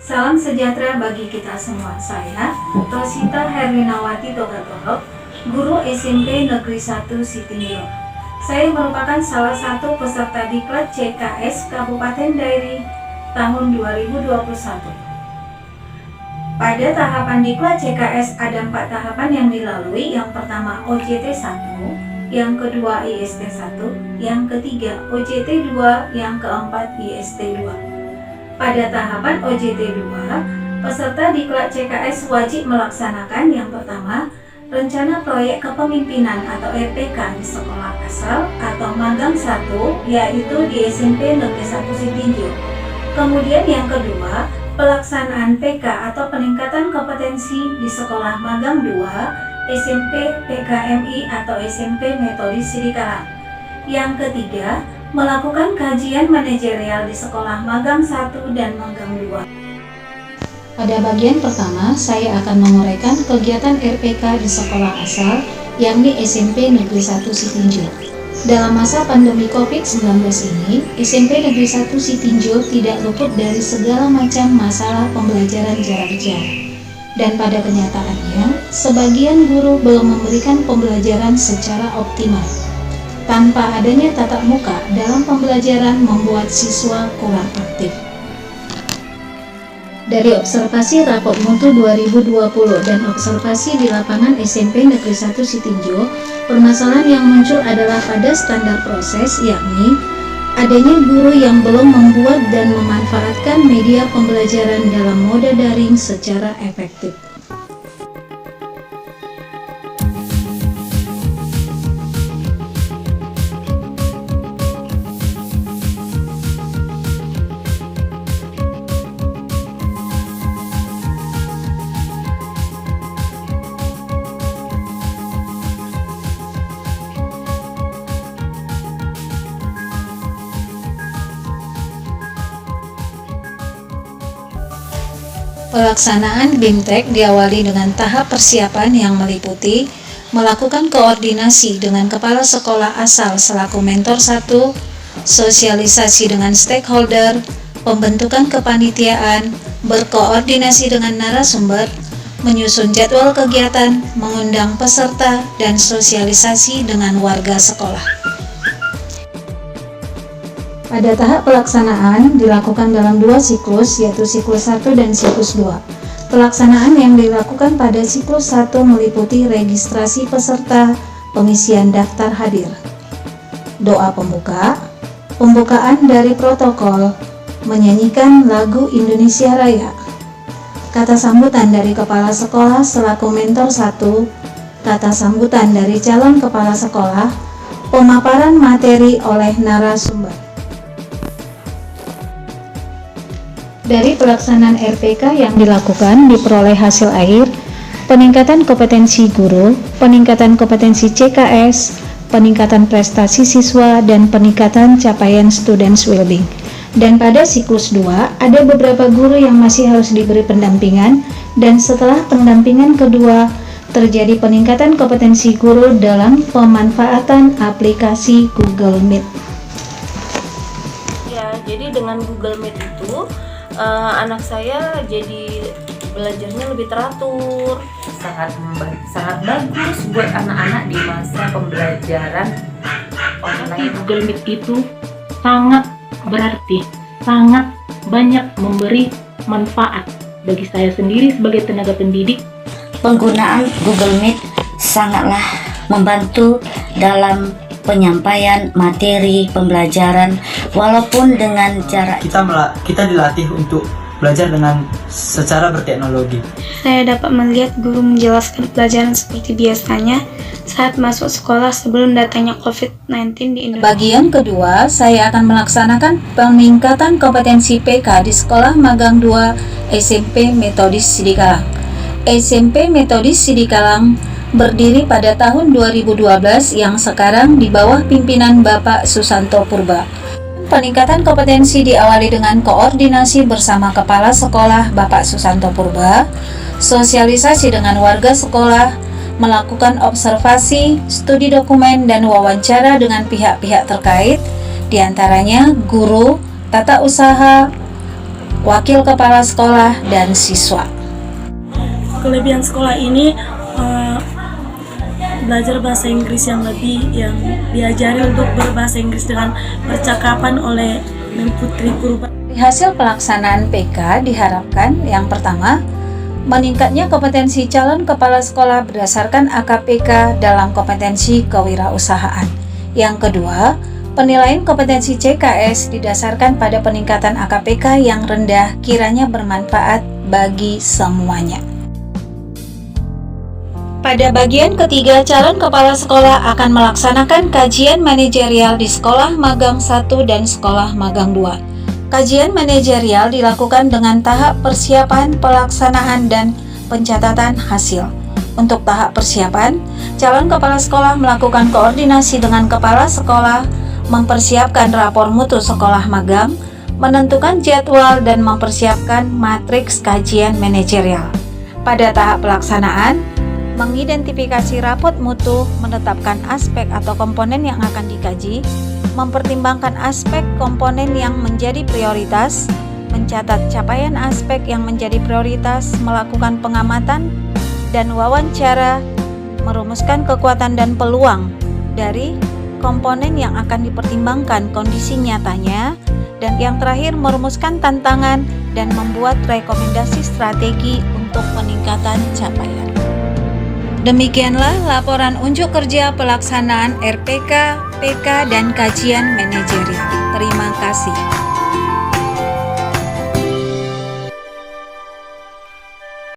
Salam sejahtera bagi kita semua. Saya, Rosita Herlinawati Togatoro, guru SMP Negeri 1 Sitinjau. Saya merupakan salah satu peserta Diklat CKS Kabupaten Dairi tahun 2021. Pada tahapan Diklat CKS ada 4 tahapan yang dilalui. Yang pertama OJT 1, yang kedua IST 1, yang ketiga OJT 2, yang keempat IST 2. Pada tahapan OJT 2, peserta Diklat CKS wajib melaksanakan yang pertama, rencana proyek kepemimpinan atau RPK di sekolah asal atau magang 1, yaitu di SMP Negeri 1 Sitinjau. Kemudian yang kedua, pelaksanaan PK atau peningkatan kompetensi di sekolah magang 2, SMP PKMI atau SMP Metodis Sidikalang. Yang ketiga, melakukan kajian manajerial di sekolah magang 1 dan magang 2. Pada bagian pertama, saya akan menguraikan kegiatan RPK di sekolah asal, yakni SMP Negeri 1 Sitinjau. Dalam masa pandemi COVID-19 ini, SMP Negeri 1 Sitinjau tidak luput dari segala macam masalah pembelajaran jarak jauh. Dan pada kenyataannya, sebagian guru belum memberikan pembelajaran secara optimal. Tanpa adanya tatap muka dalam pembelajaran membuat siswa kurang aktif. Dari observasi rapor mutu 2020 dan observasi di lapangan SMP Negeri 1 Sitinjau, permasalahan yang muncul adalah pada standar proses, yakni adanya guru yang belum membuat dan memanfaatkan media pembelajaran dalam mode daring secara efektif. Pelaksanaan BIMTEK diawali dengan tahap persiapan yang meliputi melakukan koordinasi dengan kepala sekolah asal selaku mentor 1, sosialisasi dengan stakeholder, pembentukan kepanitiaan, berkoordinasi dengan narasumber, menyusun jadwal kegiatan, mengundang peserta, dan sosialisasi dengan warga sekolah. Pada tahap pelaksanaan dilakukan dalam 2 siklus, yaitu siklus 1 dan siklus 2. Pelaksanaan yang dilakukan pada siklus 1 meliputi registrasi peserta, pengisian daftar hadir, doa pembuka, pembukaan dari protokol, menyanyikan lagu Indonesia Raya, kata sambutan dari kepala sekolah selaku mentor 1, kata sambutan dari calon kepala sekolah, pemaparan materi oleh narasumber. Dari pelaksanaan RPK yang dilakukan diperoleh hasil akhir peningkatan kompetensi guru, peningkatan kompetensi CKS, peningkatan prestasi siswa, dan peningkatan capaian students well-being. Dan pada siklus 2, ada beberapa guru yang masih harus diberi pendampingan, dan setelah pendampingan kedua, terjadi peningkatan kompetensi guru dalam pemanfaatan aplikasi Google Meet. Ya, jadi dengan Google Meet itu anak saya jadi belajarnya lebih teratur, sangat bagus buat anak-anak di masa pembelajaran online. Google Meet itu sangat berarti, sangat banyak memberi manfaat bagi saya sendiri sebagai tenaga pendidik. Penggunaan Google Meet sangatlah membantu dalam penyampaian materi pembelajaran walaupun dengan cara kita dilatih untuk belajar dengan secara berteknologi. Saya dapat melihat guru menjelaskan pelajaran seperti biasanya saat masuk sekolah sebelum datangnya COVID-19 di Indonesia. Bagian kedua, saya akan melaksanakan peningkatan kompetensi PK di Sekolah Magang 2 SMP Metodis Sidikalang. SMP Metodis Sidikalang berdiri pada tahun 2012 yang sekarang di bawah pimpinan Bapak Susanto Purba. Peningkatan kompetensi diawali dengan koordinasi bersama Kepala Sekolah Bapak Susanto Purba, sosialisasi dengan warga sekolah, melakukan observasi, studi dokumen, dan wawancara dengan pihak-pihak terkait, diantaranya guru, tata usaha, wakil kepala sekolah, dan siswa. Kelebihan sekolah ini belajar bahasa Inggris yang diajari untuk berbahasa Inggris dengan percakapan oleh Memputri Purba. Di hasil pelaksanaan PK diharapkan yang pertama, meningkatnya kompetensi calon kepala sekolah berdasarkan AKPK dalam kompetensi kewirausahaan. Yang kedua, penilaian kompetensi CKS didasarkan pada peningkatan AKPK yang rendah kiranya bermanfaat bagi semuanya. Pada bagian ketiga, calon kepala sekolah akan melaksanakan kajian manajerial di sekolah magang 1 dan sekolah magang 2. Kajian manajerial dilakukan dengan tahap persiapan, pelaksanaan, dan pencatatan hasil. Untuk tahap persiapan, calon kepala sekolah melakukan koordinasi dengan kepala sekolah, mempersiapkan rapor mutu sekolah magang, menentukan jadwal, dan mempersiapkan matriks kajian manajerial. Pada tahap pelaksanaan, mengidentifikasi rapot mutu, menetapkan aspek atau komponen yang akan dikaji, mempertimbangkan aspek komponen yang menjadi prioritas, mencatat capaian aspek yang menjadi prioritas, melakukan pengamatan dan wawancara, merumuskan kekuatan dan peluang dari komponen yang akan dipertimbangkan kondisi nyatanya, dan yang terakhir merumuskan tantangan dan membuat rekomendasi strategi untuk peningkatan capaian. Demikianlah laporan unjuk kerja pelaksanaan RPK, PK, dan kajian manajerial. Terima kasih.